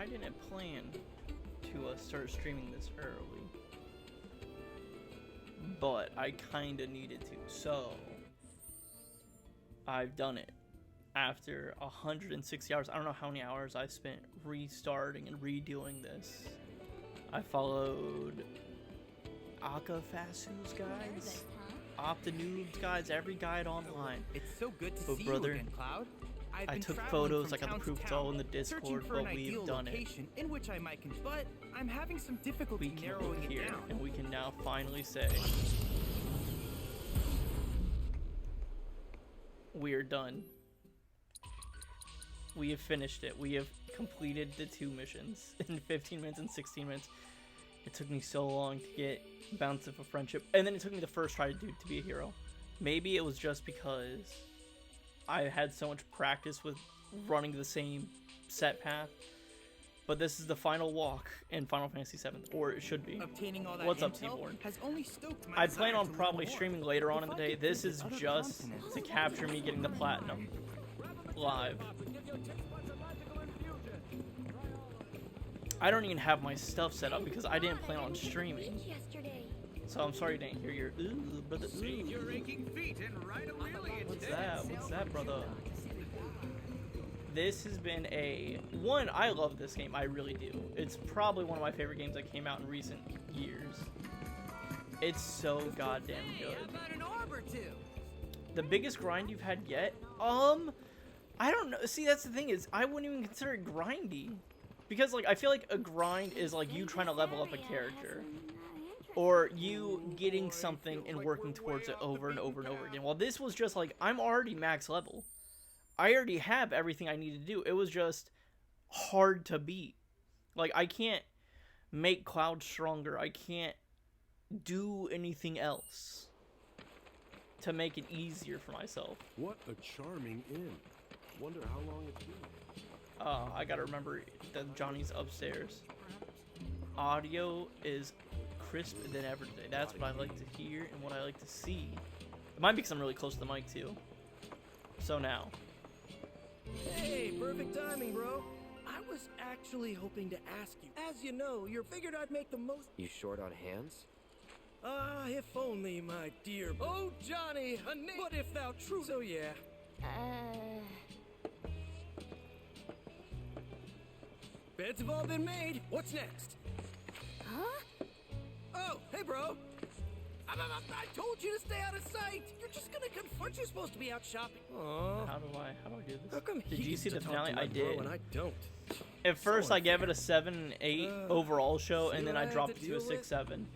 I didn't plan to start streaming this early, but I kinda needed to, so I've done it. After 160 hours, I don't know how many hours I've spent restarting and redoing this. I followed Akafasu's guides, Optanoob's guides, every guide online. It's so good to see brother, you again, Cloud. I took photos, I got the proof, it's all in the Discord, but we've done it. In which I might but I'm having some difficulty We can narrowing look it here, down. and we can now finally say we are done. We have finished it. We have completed the 2 missions in 15 minutes and 16 minutes. It took me so long to get Bounce of a Friendship, and then it took me the first try to be a hero. Maybe it was just because I had so much practice with running the same set path, but this is the final walk in Final Fantasy VII, or it should be. Obtaining all that What's up, intel Seaborn? has only stoked my I plan desire on to learn probably more. streaming later on in the If I day. could This is visit other just continents- to capture me getting the platinum live. I don't even have my stuff set up because I didn't plan on streaming. So I'm sorry you didn't hear your ooh, brother. Save your Ooh. aching feet and ride a wheelie What's instead. that? What's that, brother? This has been one. I love this game. I really do. It's probably one of my favorite games that came out in recent years. It's so goddamn good. The biggest grind you've had yet? I don't know. See, that's the thing is, I wouldn't even consider it grindy. Because, like, I feel like a grind is, like, you trying to level up a character. Or you getting something and working towards it over and over and over again. Well, this was just, like, I'm already max level. I already have everything I need to do. It was just hard to beat. Like, I can't make Cloud stronger. I can't do anything else to make it easier for myself. What a charming inn. Wonder how long it's been. I gotta remember that Johnny's upstairs. Audio is crisp than ever today. That's what I like to hear and what I like to see. It might be because I'm really close to the mic too. So now. Hey, perfect timing, bro. I was actually hoping to ask you. As you know, you figured I'd make the most. You short on hands? Ah, if only, my dear. Oh, Johnny, honey. What if thou true? So yeah. Beds have all been made. What's next? Huh? Oh, hey, bro. I told you to stay out of sight. You're just gonna confront. You're supposed to be out shopping. Aww. How do I do How this? come Did he you gets see to the talk finale? to my I bro did. and I don't. At first So I gave it a unfair. 7 and 8 overall show, see and then what I I have dropped to it to a deal 6, with? 7.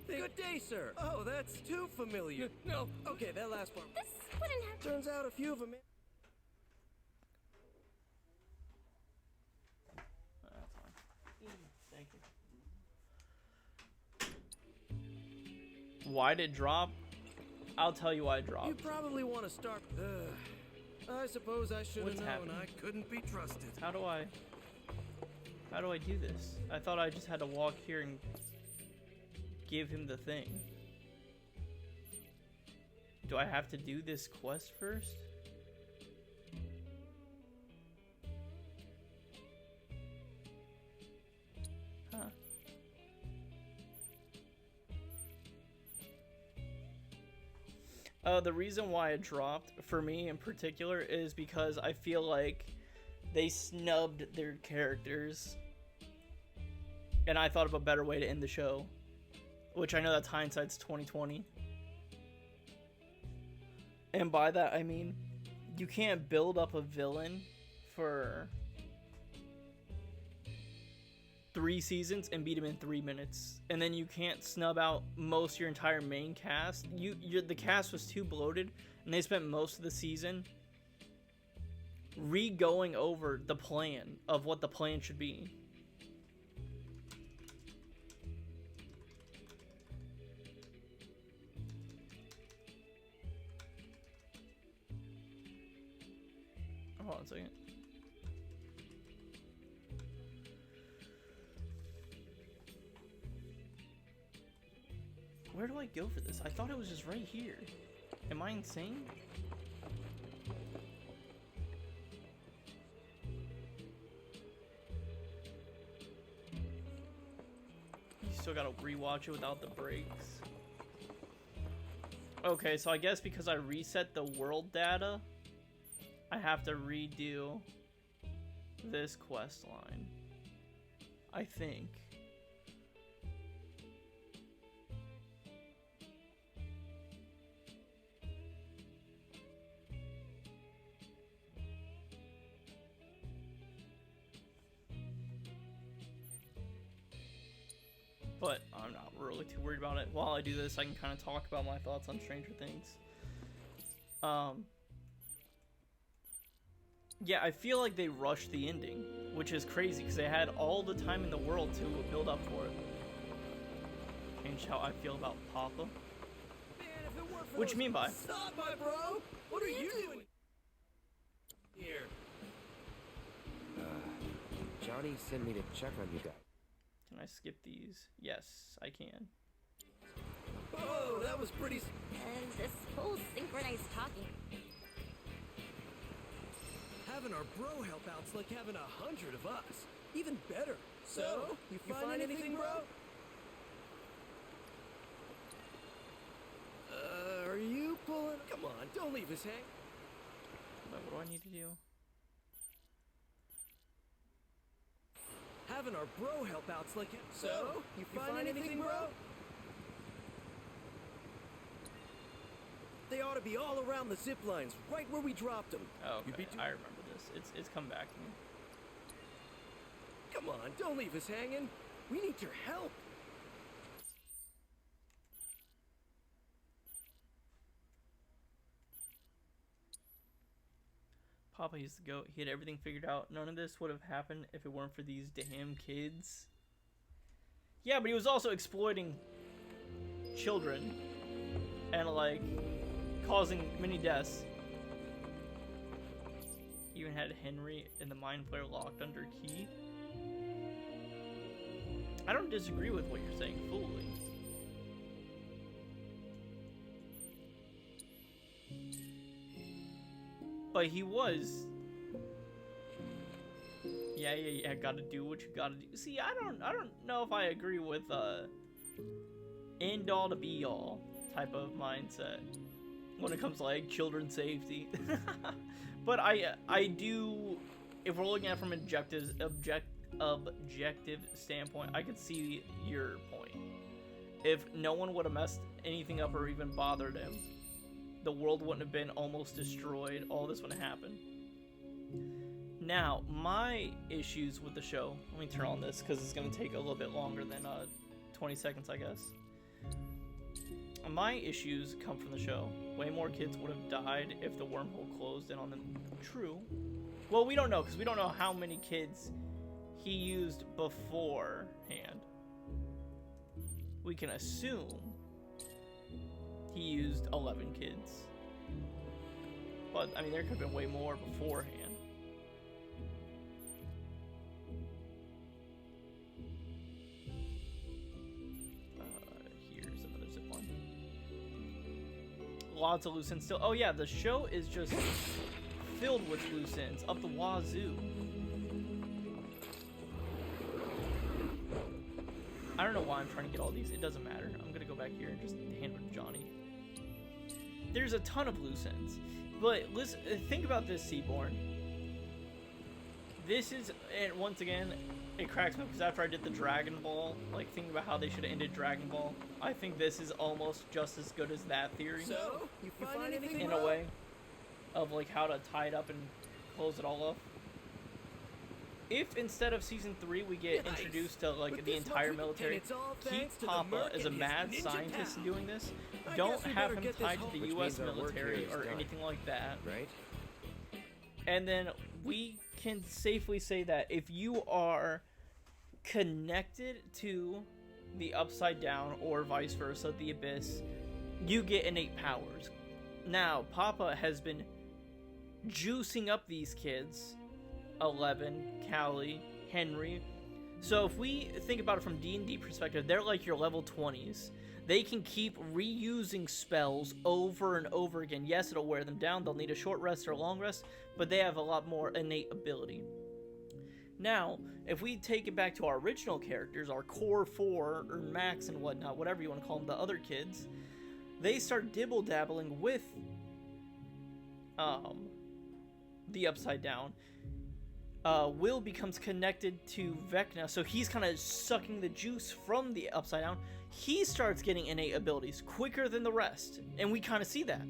Good day, sir. Oh, that's too familiar. No. Okay, that last part. This wouldn't have. Turns out a few of them. That's fine. Thank you. Why did it drop? I'll tell you why it dropped. You probably want to start. I suppose I should have What's known. happening? I couldn't be trusted. How do I do this? I thought I just had to walk here and give him the thing. Do I have to do this quest first? Huh. The reason why it dropped, for me in particular, is because I feel like they snubbed their characters. And I thought of a better way to end the show. Which I know that's hindsight's 2020. And by that I mean, you can't build up a villain for 3 seasons and beat him in 3 minutes. And then you can't snub out most of your entire main cast. The cast was too bloated, and they spent most of the season re-going over the plan of what the plan should be. Hold on a second. Where do I go for this? I thought it was just right here. Am I insane? still gotta rewatch it without the breaks. Okay, so I guess because I reset the world data, I have to redo this quest line. I think. But I'm not really too worried about it. While I do this, I can kind of talk about my thoughts on Stranger Things. Yeah, I feel like they rushed the ending, which is crazy because they had all the time in the world to build up for it. Change how I feel about Papa. Man, if it weren't for What you mean by? Stop, my bro! What are you doing here? Johnny sent me to check on you guys. Can I skip these? Yes, I can. Oh, that was pretty. And this whole synchronized talking. Having our bro help out's like having 100 of us. Even better. So, you find anything, bro? Are you pulling? Come on, don't leave us hang. But what do I need to do? Having our bro help out's like. So, you find anything, bro? They ought to be all around the zip lines, right where we dropped them. Oh, You'd okay. be I remember this. It's come back to me. Come on, don't leave us hanging. We need your help. Papa used to go. He had everything figured out. None of this would have happened if it weren't for these damn kids. Yeah, but he was also exploiting children and like causing many deaths. Even had Henry and the Mind Flayer locked under key. I don't disagree with what you're saying fully. But he was. Yeah, gotta do what you gotta do. See, I don't know if I agree with end all to be all type of mindset when it comes to like children's safety. But I do, if we're looking at it from an objective standpoint, I could see your point. If no one would have messed anything up or even bothered him, the world wouldn't have been almost destroyed. All this wouldn't happen. Now, my issues with the show, let me turn on this because it's going to take a little bit longer than 20 seconds, I guess. My issues come from the show. Way more kids would have died if the wormhole closed in on them. True. Well, we don't know because we don't know how many kids he used beforehand. We can assume he used 11 kids. But, I mean, there could have been way more beforehand. Here's another zip line. Lots of loose ends still. Oh yeah, the show is just filled with loose ends up the wazoo. I don't know why I'm trying to get all these. It doesn't matter. I'm gonna go back here and just hand it to Johnny. There's a ton of loose ends. But listen, think about this, Seaborn. This is, and once again, it cracks me because after I did the Dragon Ball, like thinking about how they should have ended Dragon Ball, I think this is almost just as good as that theory. So, you find anything, in bro? a way, of like how to tie it up and close it all up. If instead of season 3 we get introduced to like But the this entire looks- military, and it's all keep thanks to the Papa Merc as a and his mad ninja scientist pal. doing this. I Don't guess we have better him get this tied to home. the Which U.S. means our work here military is or done. anything like that. Right? And then we can safely say that if you are connected to the Upside Down or vice versa, the Abyss, you get innate powers. Now, Papa has been juicing up these kids, 11, Callie, Henry. So if we think about it from D&D perspective, they're like your level 20s. They can keep reusing spells over and over again. Yes, it'll wear them down. They'll need a short rest or a long rest, but they have a lot more innate ability. Now, if we take it back to our original characters, our core 4, or Max and whatnot, whatever you want to call them, the other kids, they start dibble-dabbling with the Upside Down. Will becomes connected to Vecna, so he's kind of sucking the juice from the Upside Down. He starts getting innate abilities quicker than the rest, and we kind of see that.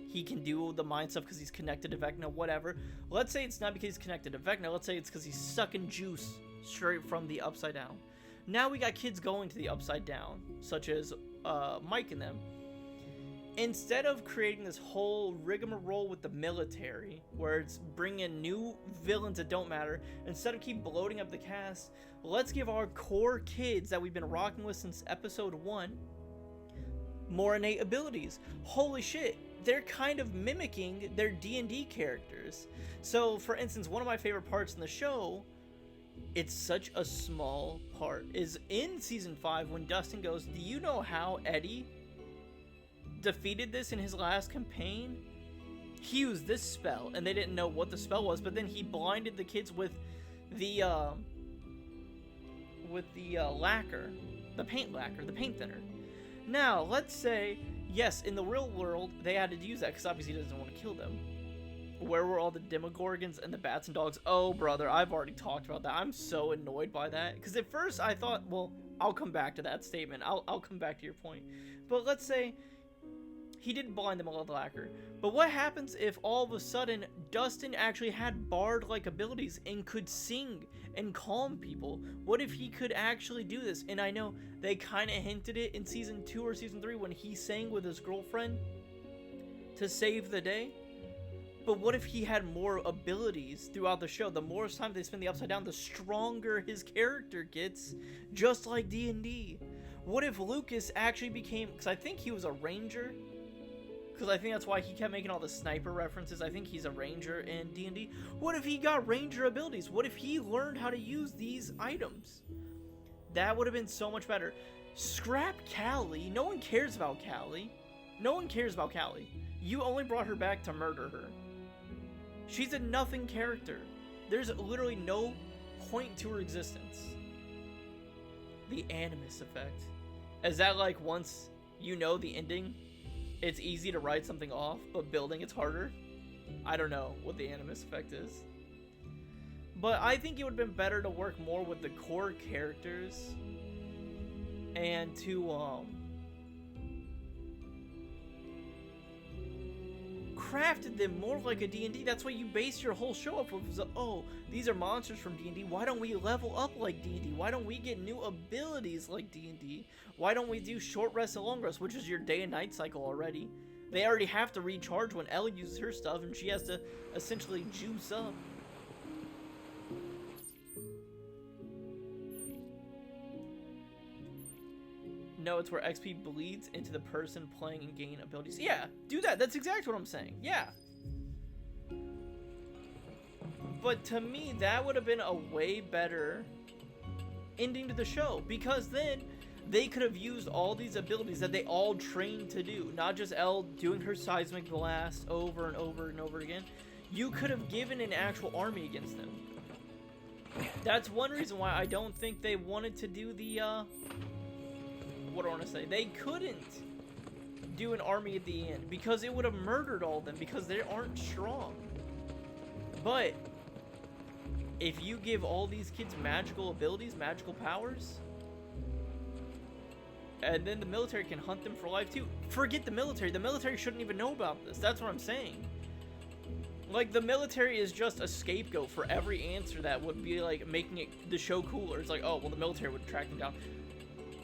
He can do the mind stuff because he's connected to Vecna, whatever. Let's say it's not because he's connected to Vecna, let's say it's because he's sucking juice straight from the Upside Down. Now we got kids going to the Upside Down, such as Mike and them. Instead of creating this whole rigmarole with the military, where it's bringing in new villains that don't matter, instead of keep bloating up the cast, let's give our core kids that we've been rocking with since episode 1 more innate abilities. Holy shit, they're kind of mimicking their D&D characters. So, for instance, one of my favorite parts in the show, it's such a small part, is in Season 5 when Dustin goes, do you know how Eddie defeated this in his last campaign? He used this spell, and they didn't know what the spell was, but then he blinded the kids with the lacquer, the paint lacquer, the paint thinner. Now, let's say, yes, in the real world, they had to use that, because obviously he doesn't want to kill them. Where were all the Demogorgons and the bats and dogs? Oh, brother, I've already talked about that. I'm so annoyed by that, because at first I thought, well, I'll come back to that statement. I'll come back to your point. But let's say he didn't blind them all with the lacquer. But what happens if all of a sudden Dustin actually had bard-like abilities and could sing and calm people? What if he could actually do this? And I know they kind of hinted it in Season 2 or Season 3 when he sang with his girlfriend to save the day. But what if he had more abilities throughout the show? The more time they spend the Upside Down, the stronger his character gets, just like D&D. What if Lucas actually became, because I think he was a ranger, because I think that's why he kept making all the sniper references. I think he's a ranger in D&D. What if he got ranger abilities? What if he learned how to use these items? That would have been so much better. Scrap Callie. No one cares about Callie. No one cares about Callie. You only brought her back to murder her. She's a nothing character. There's literally no point to her existence. The Animus effect. Is that like once you know the ending, it's easy to write something off, but building it's harder? I don't know what the Animus effect is. But I think it would have been better to work more with the core characters and to crafted them more like a D&D. That's what you base your whole show off of. Oh, these are monsters from D&D. Why don't we level up like D&D? Why don't we get new abilities like D&D? Why don't we do short rest and long rest, which is your day and night cycle already? They already have to recharge when Ellie uses her stuff, and she has to essentially juice up. No, it's where XP bleeds into the person playing and gain abilities. Yeah, do that. That's exactly what I'm saying. Yeah. But to me, that would have been a way better ending to the show, because then they could have used all these abilities that they all trained to do. Not just Elle doing her seismic blast over and over and over again. You could have given an actual army against them. That's one reason why I don't think they wanted to do the, what do I want to say? They couldn't do an army at the end because it would have murdered all of them because they aren't strong. But if you give all these kids magical abilities, magical powers, and then the military can hunt them for life too. Forget the military. The military shouldn't even know about this. That's what I'm saying. Like, the military is just a scapegoat for every answer that would be like making it the show cooler. It's like, oh, well, the military would track them down.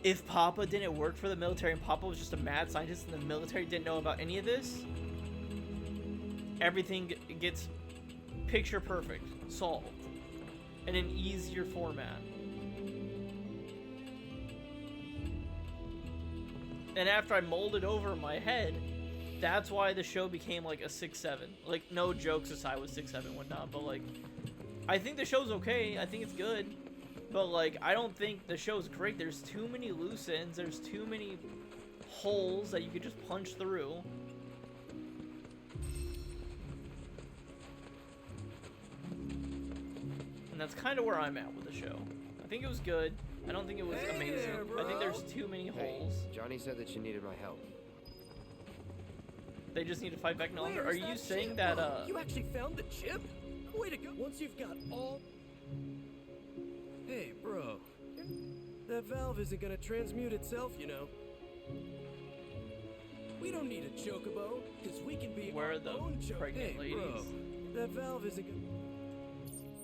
If Papa didn't work for the military and Papa was just a mad scientist and the military didn't know about any of this, everything gets picture perfect, solved, in an easier format. And after I molded over my head, that's why the show became like a 6-7. Like, no jokes aside with 6-7 whatnot, but like, I think the show's okay. I think it's good. But like, I don't think the show's great. There's too many loose ends. There's too many holes that you could just punch through. And that's kind of where I'm at with the show. I think it was good. I don't think it was Hey amazing. there, I think bro. there's too many holes. Johnny said that you needed my help. They just need to fight back no longer. Are Where's you that saying chip? that, You actually found the chip? Way to go. Once you've got all... Hey, bro. That valve isn't gonna transmute itself, you know. We don't need a chocobo, because we can be Where our are the own chocobo. pregnant Hey, ladies? bro. That valve isn't gonna...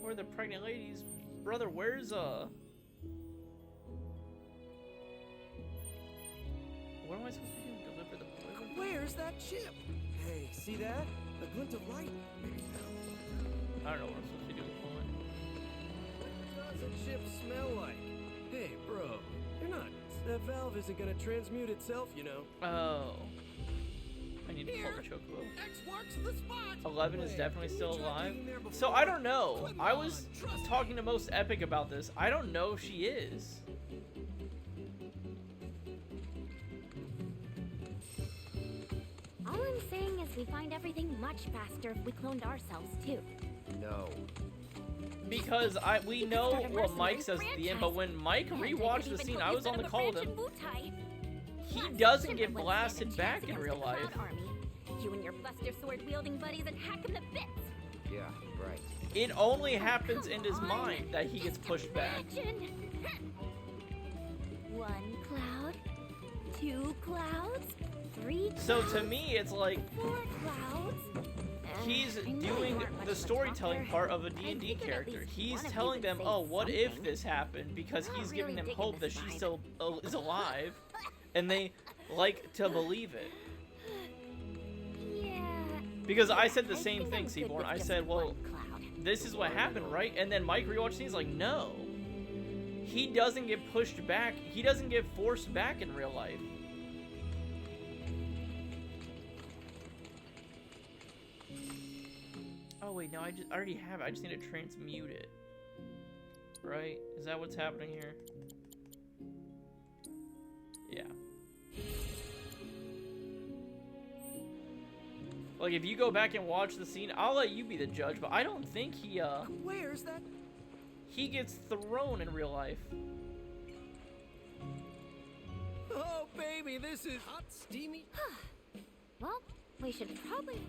Where are the pregnant ladies? Brother, where's, what am I supposed to be doing? Deliver the boiler? Where's that chip? Hey, see that? A glint of light? I don't know what I'm supposed to be doing. What does a chip smell like? Hey, bro. You're not... That valve isn't gonna transmute itself, you know. Oh. I need to pull the chocobo. X marks the spot. 11 is definitely still alive. So I don't know. I was talking to Most Epic about this. I don't know if she is. All I'm saying is we find everything much faster if we cloned ourselves too. No. Because we know Start a what Mike mercenary says at the end, but when Mike And I rewatched could the even scene, help I you was set on the up a call with branch him. in Wutai. He Plus, doesn't Simba get wouldn't blasted stand a back chance in against real the life. Cloud Army. You and your Buster Sword wielding buddies and hack him to bits. Yeah, right. It only happens Come in his on. mind that he gets Just pushed back. imagine. One cloud, two clouds, three clouds, So to me, it's like four clouds. he's I know you doing aren't much the of a storytelling talker. part of a I D&D figured at character. least He's one of you telling would them, say oh, what if something. this happened? Because Not he's really giving them digging hope that this she vibe. still is alive. And they like to believe it. Yeah. Because I said the I same think thing, I'm good Seaborn. with I just said, well, one cloud. this is what happened, right? And then Mike rewatched it, he's like, no. He doesn't get pushed back. He doesn't get forced back in real life. Oh wait, no, I already have it. I just need to transmute it. Right? Is that what's happening here? Yeah. Like, if you go back and watch the scene, I'll let you be the judge, but I don't think Where's that? he gets thrown in real life. Oh, baby, this is hot, steamy. Well, we should probably...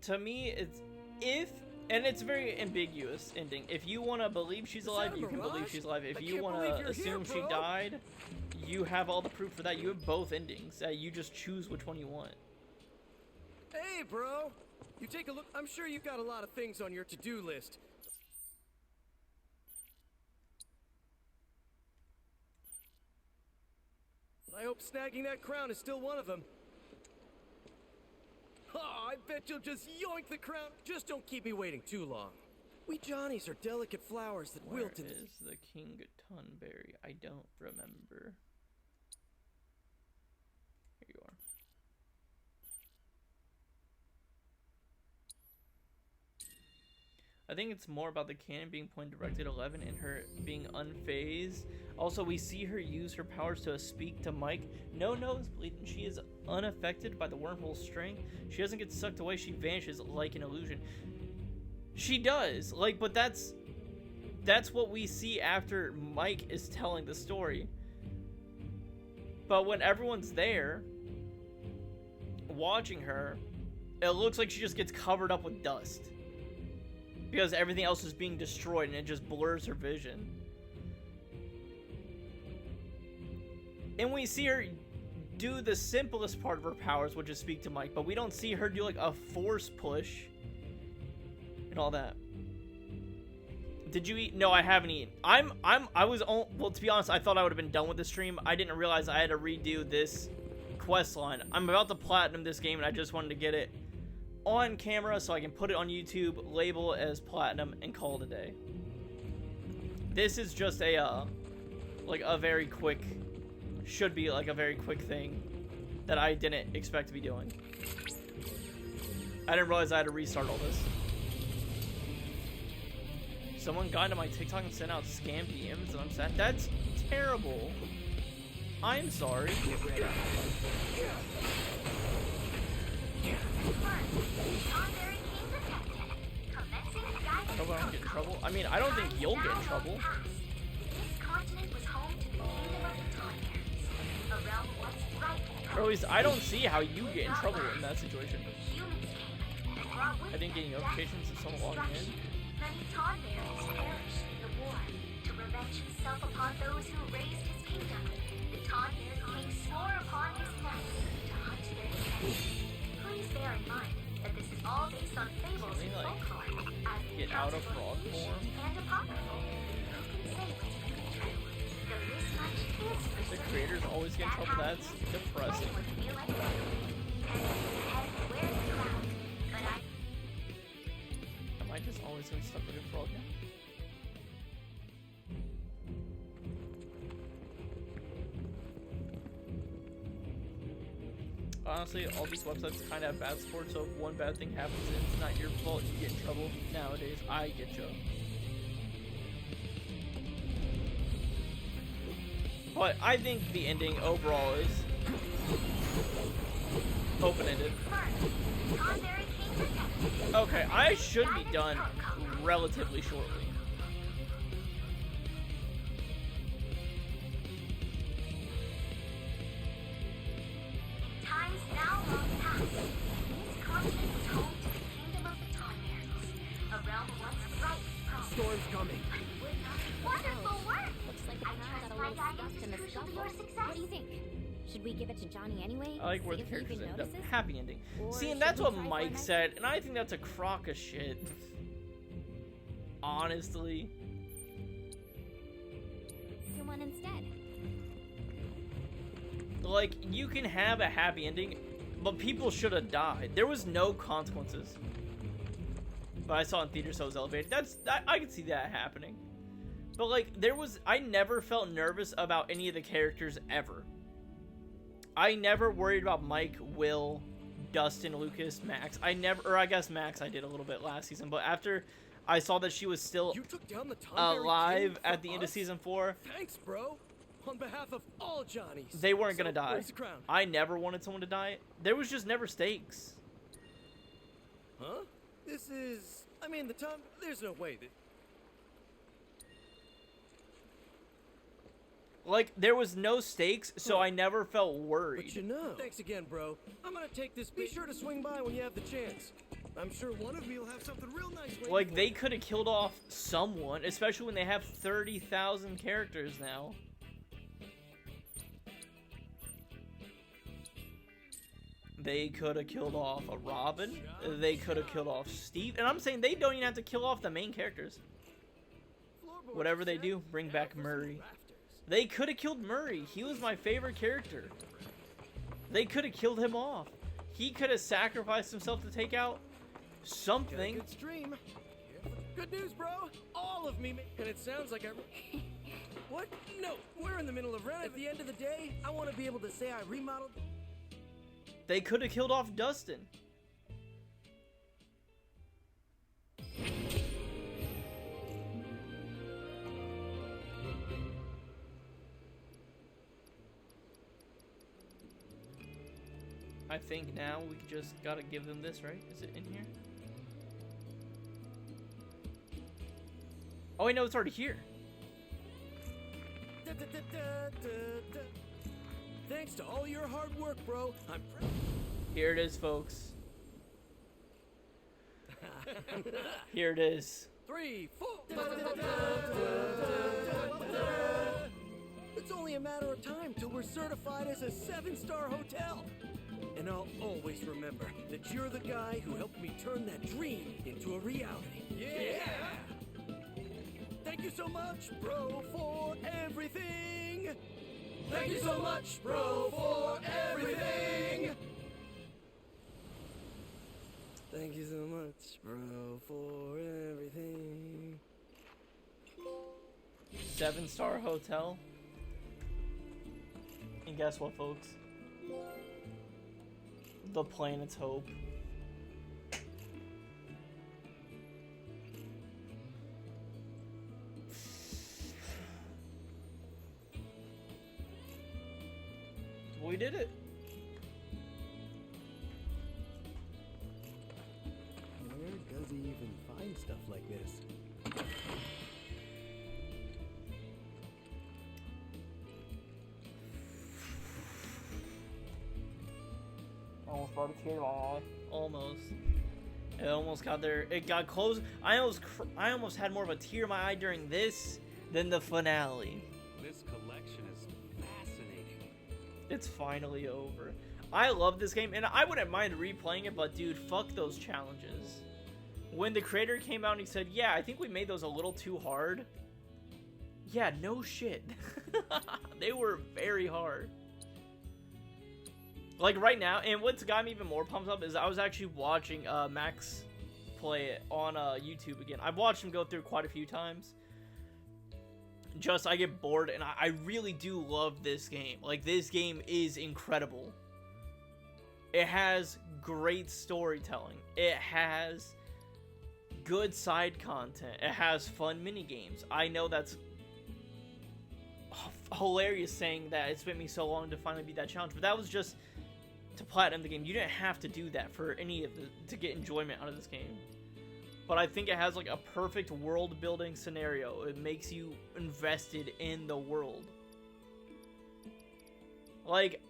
To me, and it's a very ambiguous ending. If you want to believe she's alive, that a you can believe mirage? she's alive. If I you can't want believe to you're here, assume she bro. died, you have all the proof for that. You have both endings. You just choose which one you want. Hey, bro. You take a look. I'm sure you've got a lot of things on your to-do list. I hope snagging that crown is still one of them. Oh, I bet you'll just yoink the crown. Just don't keep me waiting too long. We Johnnies are delicate flowers that Where wilt in... is the King Tunberry? I don't remember. Here you are. I think it's more about the cannon being pointed directly at 11 and her being unfazed. Also, we see her use her powers to speak to Mike. No nosebleed, and she is unaffected by the wormhole's strength. She doesn't get sucked away, she vanishes like an illusion. She does, like, but that's what we see after Mike is telling the story. But when everyone's there, watching her, it looks like she just gets covered up with dust. Because everything else is being destroyed and it just blurs her vision. And we see her do the simplest part of her powers, which is speak to Mike, but we don't see her do like a force push and all that. Did you eat? No, I haven't eaten. Well, to be honest, I thought I would have been done with the stream. I didn't realize I had to redo this quest line. I'm about to platinum this game and I just wanted to get it on camera so I can put it on YouTube, label it as platinum, and call it a day. This is just a like a very quick, should be like a very quick thing that I didn't expect to be doing. I didn't realize I had to restart all this. Someone got into my TikTok and sent out scam DMs and I'm sad. That's terrible. I'm sorry. Hope I don't get in trouble. I mean, I don't think you'll get in trouble. Or at least I don't see how you get in trouble in that situation. I didn't get any notifications of someone logging in. Many Tonberries perished in the war. To revenge himself upon those who raised his kingdom, the Tonberry king swore upon his neck to hunt their prey. Please bear in mind that this is all based on fables and folklore, as the Get out of accounts frog are form. ancient and apocryphal. Who can say what's really true? Though this much is for The certain, creators always get in trouble. That's depressing. anyone feel like it. And the head wears the crown, but I Am I just always gonna stuck with a frog now? Honestly, all these websites kind of have bad support, so if one bad thing happens and it's not your fault, you get in trouble. Nowadays, I get you. But I think the ending overall is open-ended. Okay, I should be done relatively shortly. Times now long past. This continent was home to the kingdom of the Tonberries, a realm once bright and prosperous. Storm's coming. Wonderful work! Looks like I we got a trust my little guidance stuck in is the crucial to scuffle. your success. What do you think? Should we give it to Johnny anyway? I like where See the if he characters even end up. notices? Happy ending. Or See, and should that's we what try for Mike a nice- said, and I think that's a crock of shit. Honestly. Do one instead. Like, you can have a happy ending, but people should have died. There was no consequences. But I saw it in theaters, so it was elevated. I could see that happening. But like, I never felt nervous about any of the characters ever. I never worried about Mike, Will, Dustin, Lucas, Max. I guess Max I did a little bit last season, but after I saw that she was still You took down the Tonberry alive king at for the end of us? season 4, Thanks, bro. On behalf of all Johnnies. they weren't gonna So, die. where's the crown? I never wanted someone to die. There was just never stakes. Huh? This is... I mean, the Tom... There's no way that... Like, there was no stakes, so I never felt But worried. you know... Thanks again, bro. I'm gonna take this... Be sure to swing by when you have the chance. I'm sure one of me will have something real nice waiting Like, for they you. could have killed off someone, especially when they have 30,000 characters now. They could have killed off a Robin. They could have killed off Steve. And I'm saying they don't even have to kill off the main characters. Floorboards Whatever are they set. do, bring Now back for some Murray. rafters. They could have killed Murray. He was my favorite character. They could have killed him off. He could have sacrificed himself to take out Got a something. good stream. Good news, bro. All of me, and it sounds like I. What? No, we're in the middle of rent. At the end of the day, I want to be able to say I remodeled. They could have killed off Dustin. I think now we just gotta give them this, right? Is it in here? Oh, wait, no, it's already here. Da, da, da, da, da, da. Thanks to all your hard work, bro. I'm. Here it is, folks. Here it is. 3, 4. It's only a matter of time till we're certified as a 7-star hotel. And I'll always remember that you're the guy who helped me turn that dream into a reality. Yeah! Thank you so much, bro, for everything! Thank you so much, bro, for everything! Thank you so much, bro, for everything. 7-star hotel. And guess what, folks? The planet's hope. We did it. Where does he even find stuff like this? Almost brought a tear to my eye. Almost. It almost got there. It got close. I almost had more of a tear in my eye during this than the finale. This collection is fascinating. It's finally over. I love this game, and I wouldn't mind replaying it, but dude, fuck those challenges. When the creator came out and he said, yeah, I think we made those a little too hard. Yeah, no shit. They were very hard. Like right now, and what's got me even more pumped up is I was actually watching Max play it on YouTube again. I've watched him go through quite a few times. Just, I get bored, and I really do love this game. Like, this game is incredible. It has great storytelling. It has good side content. It has fun minigames. I know that's hilarious saying that it took me so long to finally beat that challenge, but that was just to platinum the game. You didn't have to do that for any of to get enjoyment out of this game. But I think it has like a perfect world building scenario. It makes you invested in the world. Like,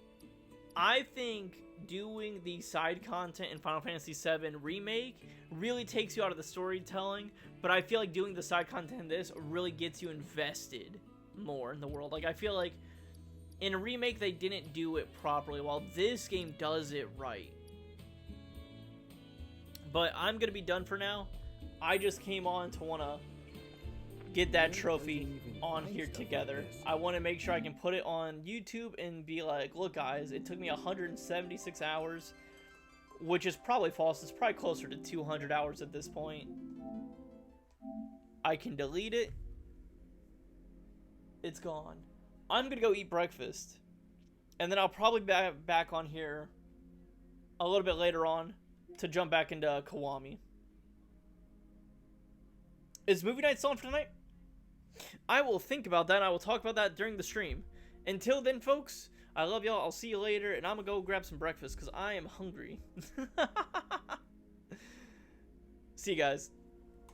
I think doing the side content in Final Fantasy VII Remake really takes you out of the storytelling, but I feel like doing the side content in this really gets you invested more in the world. Like, I feel like in a Remake they didn't do it properly, while this game does it right. But I'm gonna be done for now. I just came on to want to get that trophy on here together. I want to make sure I can put it on YouTube and be like, look guys, it took me 176 hours, which is probably false. It's probably closer to 200 hours at this point. I can delete it. It's gone. I'm gonna go eat breakfast, and then I'll probably be back on here a little bit later on to jump back into Kiwami. Is movie night still on for tonight? I will think about that. I will talk about that during the stream. Until then, folks, I love y'all. I'll see you later, and I'm gonna go grab some breakfast because I am hungry. See you guys.